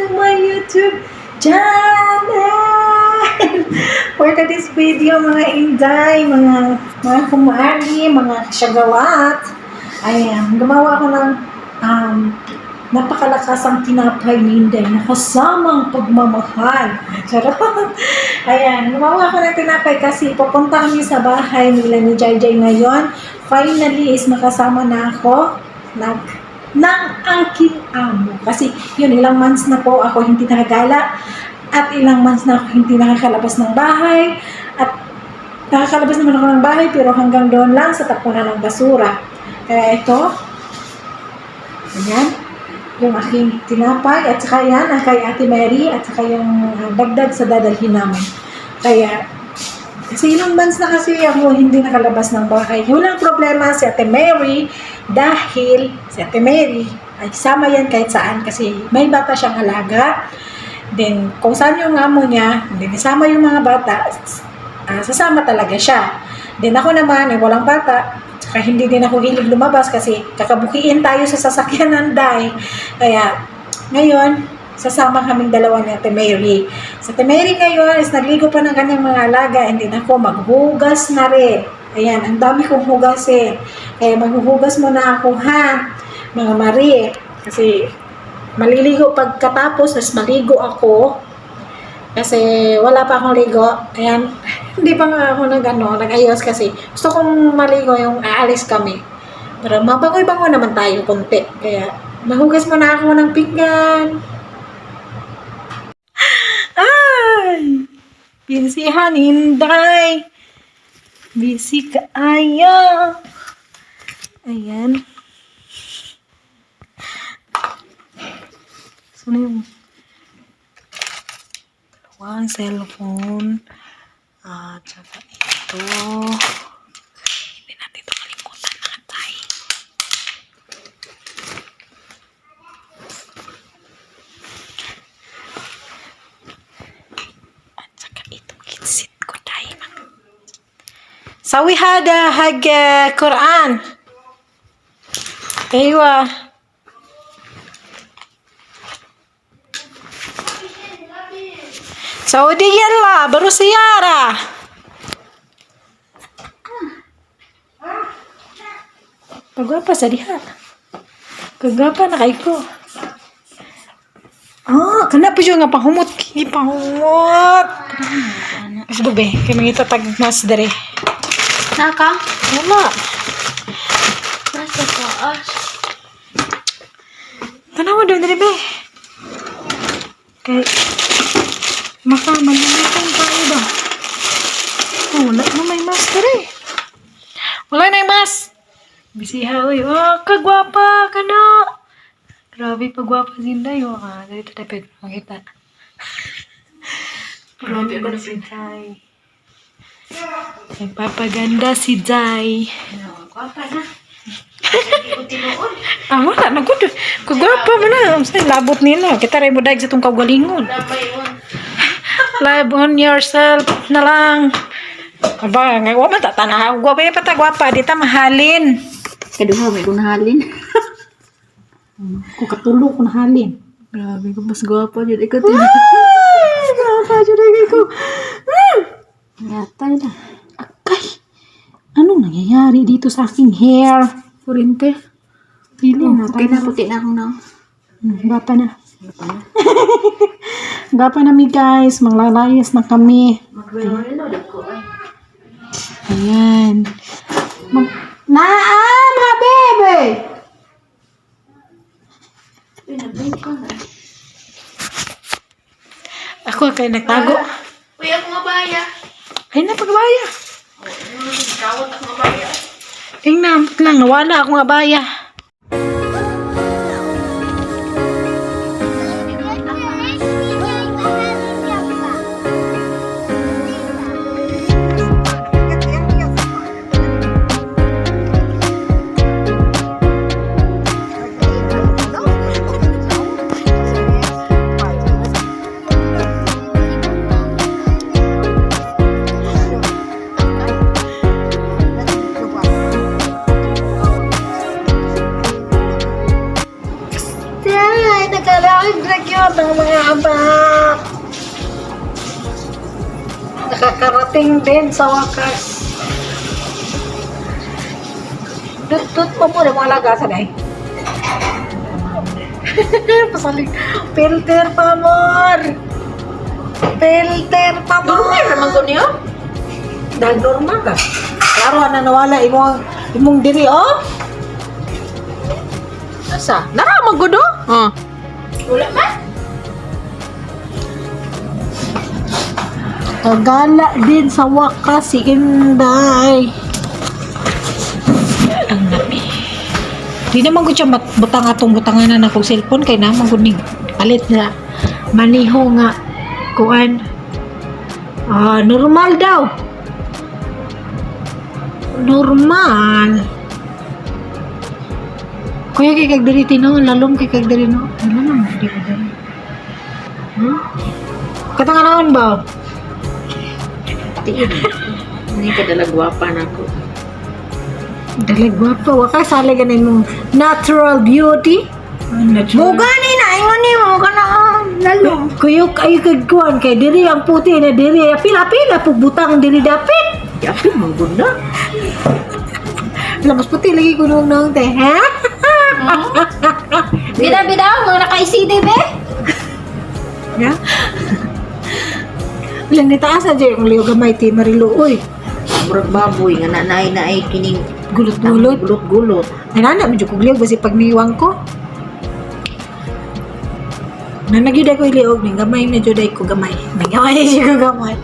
to my YouTube channel! For today's video, mga inday, mga kumari, mga syagawat. Ayan, gumawa ako ng napakalakasang tinapay ni Inday na kasamang pagmamahal. Charot! Ayan, gumawa ako ng tinapay kasi pupunta kami sa bahay nila ni Jai ngayon. Finally is makasama na ako ng aking amo. Kasi yun, ilang months na po ako hindi nakagala at ilang months na ako hindi nakakalabas ng bahay. At nakakalabas naman ako ng bahay pero hanggang doon lang sa tapunan ng basura. Kaya ito, ayan, yung aking tinapay at saka yan ang kay Ate Mary at saka yung dagdag sa dadalhin namin. Kaya kasi ilang months na kasi ako hindi nakalabas ng bahay. Walang problema si Ate Mary dahil si Ate Mary ay sama yan kahit saan kasi may bata siyang alaga. Then kung saan yung amo niya, hindi nisama yung mga bata, sasama talaga siya. Then ako naman, walang bata, saka hindi din ako hilig lumabas kasi kakabukiin tayo sa sasakyan ng Day. Kaya ngayon, sasama kaming dalawa ni Ate Mary. Sa Ate Mary ngayon is nagligo pa ng kanyang mga alaga and then ako maghugas na rin. Ayan, ang dami kong hugasin. Kaya maghuhugas muna ako ha, mga Mari. Kasi maliligo pagkatapos, mas maligo ako. Kasi wala pa akong ligo. Ayan, hindi pa nga ako nag-ayos kasi gusto kong maligo yung aalis kami. Pero mabangoy-bango naman tayo konti. Kaya mahugas muna ako ng pinggan. Ay! Binsihan, Inday! Busy ka, ayaw! Ayan. So na yung dalawang cellphone. At saka ito. Hindi natin ito kalimutan na tayo. At saka ito kitsit ko tayo. Sawi hada hag Quran. Aywa. Saudi yalla, baru siyara. Kagwapa sa diha. Kagwapa na kay ko. Kenapa juga nga pahumot? Pahumot. Isbube, kay mangita tag mas dere. Naka? Wala. Nasa taas. Tanawa doon dere be. Kay malilitan tayo ba? Wala na may mas dere. Wala na yung mas. Bisiha, uy. Kagwapa ka na. Grabe, pagwapa si Inday. Dito dapat makita. Grabe ako na si Jai. Nagpapaganda si Jai. Nagpapa na. Hindi ko tinuon. Wala. Nagod. Kagwapa mo na. Labot nila. Kita rin mo dahil sa itong kagalingon. Live on yourself na lang. Aba, ngayon man tatanaw. Gwapa yung patagwapa. Dita mahalin. Kaduha, may kunahalin. Kung katulo ko nahalin. Grabe ko, mas gwapa dyan. Ikaw Gwapa dyan ko. Yatay na. Akay. Anong nangyayari dito sa aking hair? Kurente. Pili na. Okay na, puti na akong na. Gwapa na. Gwapa na. Gwapa na mi guys. Manglalayas na kami. Mag-reload ko ay. Ayan. Mga bebe! Pinabay ko na. Ako kay nagtago. Uy, ako mabaya. Ay, napagbaya. Kawat ako mabaya. Tingnan lang, nawala akong abaya. Talagang yun ng mga abak. Nakakarating din sa wakas. Tut mo muna mga lagasan ay. Pasaling. Filter pa, amor. Filter pa, amor. Normal naman ko niyo? Dahil normal ka. Klaro na nawala imong diri, oh. Asa? Naramag ko do? Wala man? Tagala din sa wakas si Inday. Ang nabi. Di naman ko siya butang atong butangan na akong cellphone kay naman ko ning palit na maniho nga kuan. Normal daw. Normal. Kuya kay kag diri tino, lalom kay kag diri no. Wala naman di ko diri. Katanganan ba? Tiin. Hindi ka dalagwapa na ko. Dali guwapo, waka sali ganin mo natural beauty. Mugani na, ingon ni mo ka na lalong. Kuyok ay kagkuan kay diri ang puti na diri pila-pila pug butang diri dapit. Yapi, manggunda. Lamas puti lagi ko nung te, ha? Bida-bida, mga naka-ICD be. Ya. Lang ni taas na jay ang liyo gamay ti Marilo oy. Murag baboy nga naay kining Gulot-gulot. gulot-gulot. Ay nana medyo kugliog basi pag niwang ko. Nagyud ko iliog ning gamay medyo day ko gamay. Gamay ko gamay.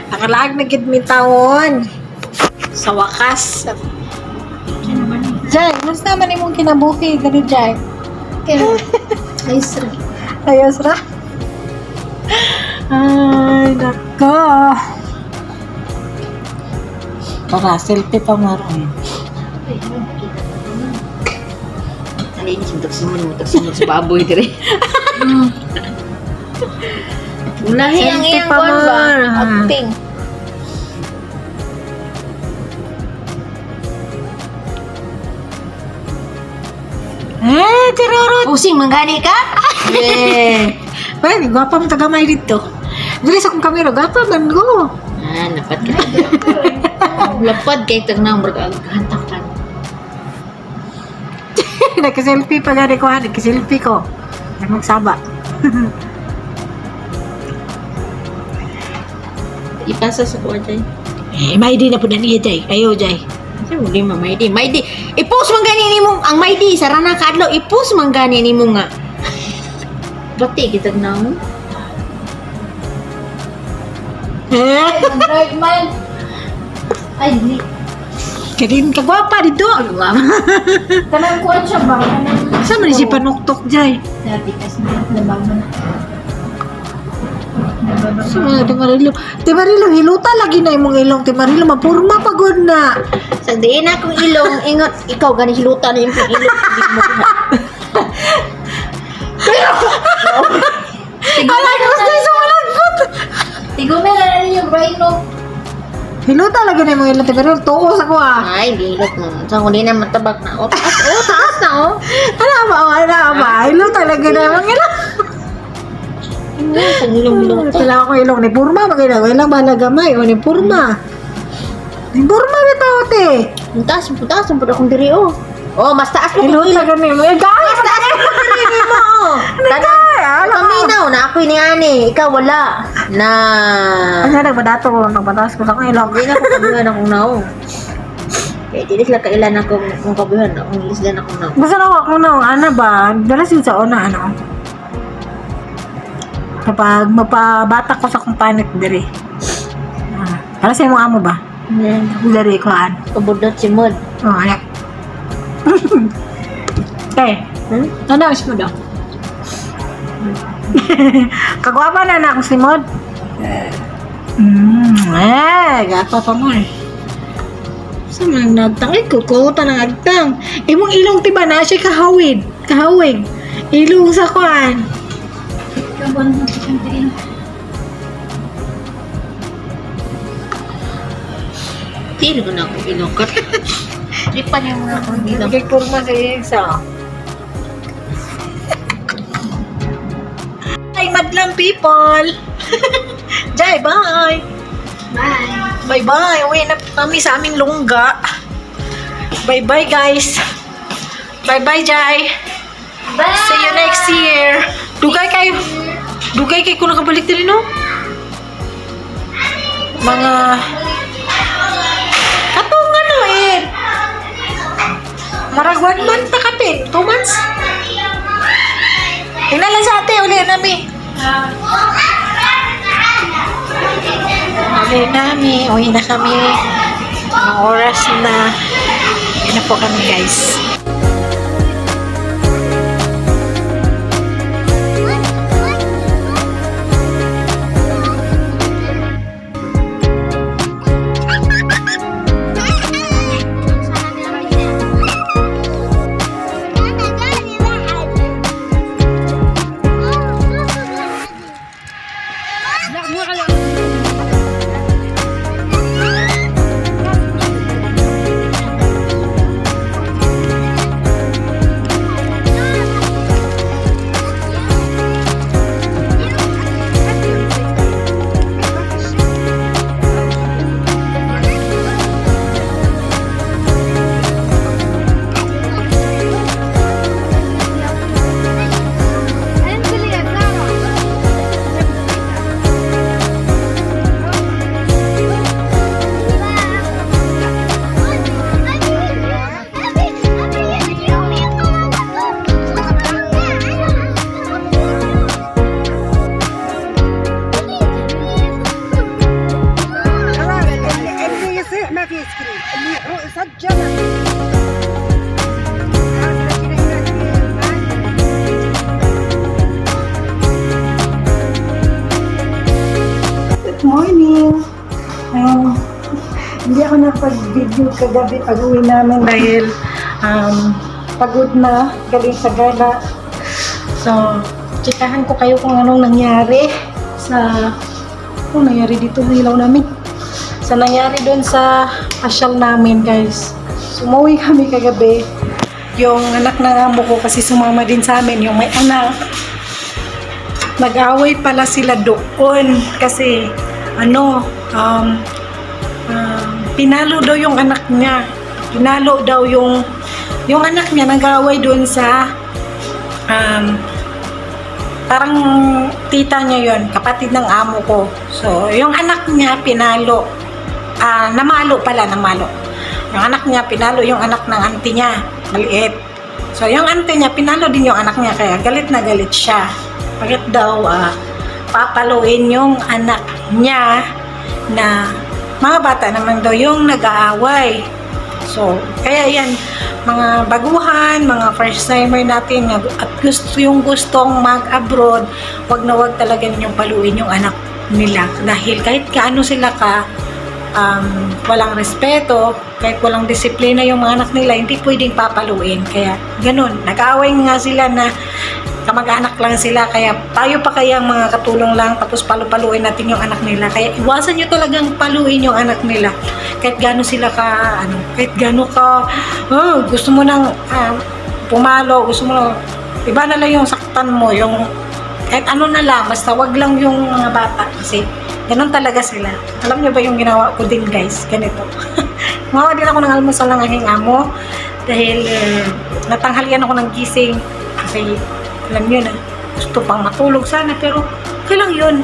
Nakalaag na gid mi taon. Sa wakas. Jay, mas naman imong kinabuhi gani Jay. Ayos ra. Ayos ra. Ay, nako. Para selfie pa maroon. Nalinis mo tagsimun sa baboy dire. Ulahi ang Selfie iyang pa, kuwan ba? Mar. Acting. Tirurut. Pusing manggani ka? Yeah. Ay, gwapa mo tagamay dito. Dili sa kong kamera, gwapa man ko. Dapat ka. Lapad kay tagnang hantakan. Nagka-selfie pa gani ko, nagka-selfie ko. Nagmagsaba. Ipasa sa kuwa dyan. May di na po na niya, Jay. Ayaw, Jay. Kasi mo di ma, may di. I-post man gani ni mo, ang may di, sarana ka adlaw, i-post man gani ni mo nga. Bati, kita na mo. Right man. Ay, di. Kadin ka gwapa dito. Kanang kuwan siya ba? Saan man si panuktok, Jay? Dati kasi nabang mo na. Timarilo. Timarilo, hiluta lagi na imong ilong. Timarilo, mapurma pagod na. Sa diin akong ilong, ingat, ikaw gani hilutan na yung ilong. Hindi mo na. Alay, gusto yung sumalagpot. Tigumel na rin yung rhino. Hiluta lagi na imong ilong. Timarilo, tuos ako ah. Ay, hilot mo. Sa kundi na matabak na. O, taas na oh. Ano ba? Hiluta lagi na imong ilong. Sa ilong-ilong. Kailangan ko ilong ni Purma. Magkailangan lang balagamay. O ni Purma. Ni Purma bitaw, te. Ang taas mo akong diri oh. Oh, mas taas mo kung Hiluta ilong. lagi na imong ilong. Mas taas mo kung diri mo oh. Paminaw na ako ni ani. Ikaw wala. Na. Ano nagbadato ko? Nagbatas ko sa kong ilong. Hindi na ako kabuhan akong nao. Kaya di sila kailan ako kung kabuhan akong islan akong nao. Basta na ako nung ano ba? Dalas yun sa una ano. Kapag mapabatak ko sa kumpanit diri. Para sa imong amo ba? Diri ko an. Kabudot si Mod. Oh, ayak. Okay. Ano is mo daw? Kagwapa na na akong si Mod. Gapa pa mo eh. Sa mga nagtangay ko, kuta ng agtang. Imong ilong tiba na siya kahawid. Kahawig. Ilong sa kuan. Kabon mo sa kantin. Tiro ko na ako inukat. Lipan niya muna akong bilang. Nagkikpurma sa isa. Madlang people. Jai, bye. Bye-bye. Uwi na po kami sa aming lungga. Bye-bye, guys. Bye-bye, Jai. Bye! See you next year. Dugay kayo. Dugay kayo kung nakabalik din, no? Mga... Katong ano eh. Marag 1 month na kapit. 2 months. Tingnan lang sa ate. Uli nami. Uli nami. Uwi na kami. Mga oras na. Uwi na po kami, guys. Good morning. Hindi ako nakapag-video kagabi pag-uwi namin dahil pagod na, galing sa gala. So, chikahan ko kayo kung anong nangyari sa nangyari dito sa ilaw namin. Sa nangyari doon sa pasyal namin, guys. Sumuwi kami kagabi. Yung anak ng amo ko kasi sumama din sa amin, yung may anak. Nag-away pala sila doon kasi pinalo daw yung anak niya. Pinalo daw yung anak niya nag-away doon sa parang tita niya yon, kapatid ng amo ko. So, yung anak niya pinalo. Namalo. Yung anak niya pinalo yung anak ng auntie niya, maliit. So, yung auntie niya pinalo din yung anak niya kaya galit na galit siya. Bakit daw papaluin yung anak niya na mga bata naman daw yung nag-aaway. So, kaya yan, mga baguhan, mga first timer natin at gustong mag-abroad, wag na wag talaga ninyong paluin yung anak nila. Dahil kahit kaano sila walang respeto, kahit walang disiplina yung mga anak nila, hindi pwedeng papaluin. Kaya ganun, nag-aaway nga sila na kamag-anak lang sila, kaya tayo pa kaya mga katulong lang tapos palupaluin natin yung anak nila. Kaya iwasan nyo talagang paluin yung anak nila kahit gaano sila kahit gaano ka gusto mo nang pumalo, gusto mo lang, iba na lang yung saktan mo, yung kahit ano na lang, basta wag lang yung mga bata kasi ganun talaga sila. Alam nyo ba yung ginawa ko din, guys? Ganito. Gumawa din ako ng almusal ng aking amo dahil natanghalian ako ng gising kasi alam nyo na, gusto pang matulog sana pero okay lang yun.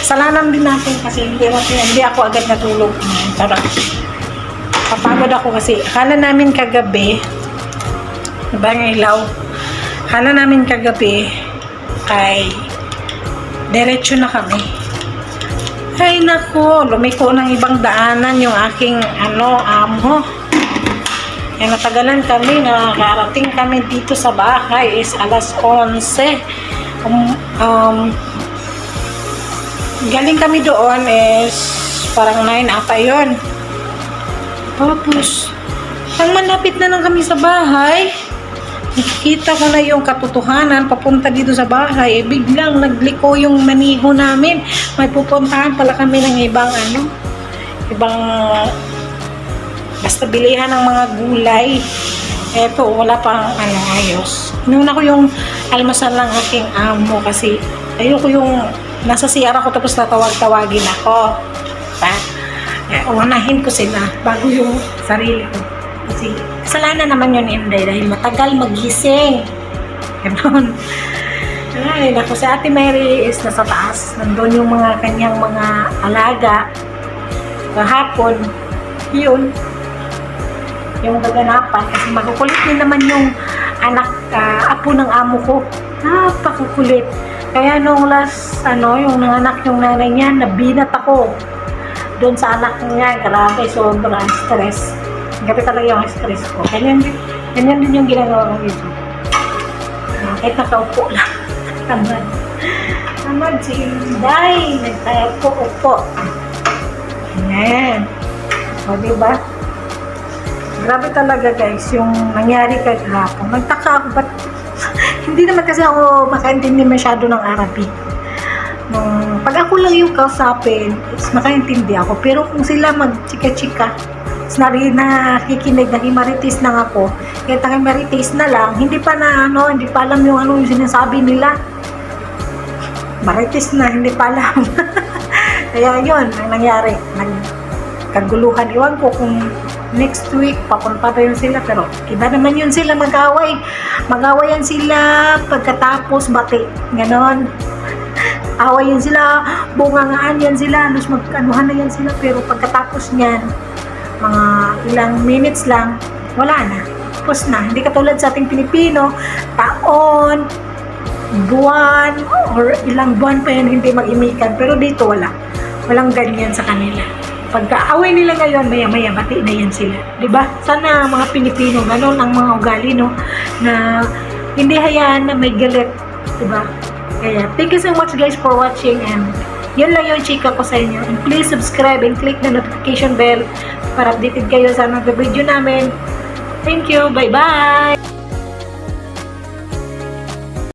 Salanan din natin kasi hindi ako agad natulog. Para papagod ako kasi akala namin kagabi ilaw. Akala namin kagabi ay diretso na kami. Ay nako, lumiko ng ibang daanan yung aking amo. Kaya natagalan kami, nakarating kami dito sa bahay is alas 11. Galing kami doon is parang 9 ata yun. Tapos, ang malapit na lang kami sa bahay, nakikita ko na yung katotohanan papunta dito sa bahay, biglang nagliko yung maniho namin. May pupuntahan pala kami ng ibang basta bilihan ng mga gulay. Eto, wala pang ayos. Inuna ko yung almasal ng aking amo kasi ayoko yung nasa CR ako tapos tatawag-tawagin ako. Diba? Unahin ko sila bago yung sarili ko. Kasi kasalanan naman yun, Inday, dahil matagal magising. Ganon. Ay, naku, si Ate Mary is nasa taas. Nandun yung mga kanyang mga alaga. Kahapon, yun, yung gaganapan. Kasi makukulit din naman yung anak, apo ng amo ko. Napakakulit. Kaya nung last, yung nanganak yung nanay niya, nabinat ako. Doon sa anak niya, grabe, sobrang stress. Gabi talaga yung stress ko. Ganyan din yung ginagawa ko dito. Kahit nakaupo lang. Tamad si Inday. Nagtayupo-upo. Ayan. O, diba? Grabe talaga, guys, yung nangyari kahapon. Nagtaka ako, ba't hindi naman kasi ako makaintindi masyado ng Arabic. Pag ako lang yung kausapin, makaintindi ako. Pero kung sila mag-chika-chika, nakikinig, nakimarites na ako, kahit nakimarites na lang, hindi pa alam yung sinasabi nila. Marites na, hindi pa alam. Kaya yun, ang nangyari. Nagkaguluhan. Iwan ko kung next week, papunta pa yun sila. Pero iba naman yun sila mag-away. Mag-awayan sila pagkatapos bati. Ganon. Away yan sila, bungangaan yan sila, mag-anuhan na yan sila. Pero pagkatapos niyan, mga ilang minutes lang, wala na. Tapos na. Hindi katulad sa ating Pilipino, taon, buwan, or ilang buwan pa yan hindi mag-imikan. Pero dito wala. Walang ganyan sa kanila. Pagka-away nila ngayon, maya-maya, bati na yan sila. Diba? Sana mga Pilipino, ganun ang mga ugali, no? Na hindi hayaan na may galit. Diba? Kaya, thank you so much guys for watching, and yun lang yung chika ko sa inyo. And please subscribe and click the notification bell para updated kayo sa mga video namin. Thank you. Bye-bye!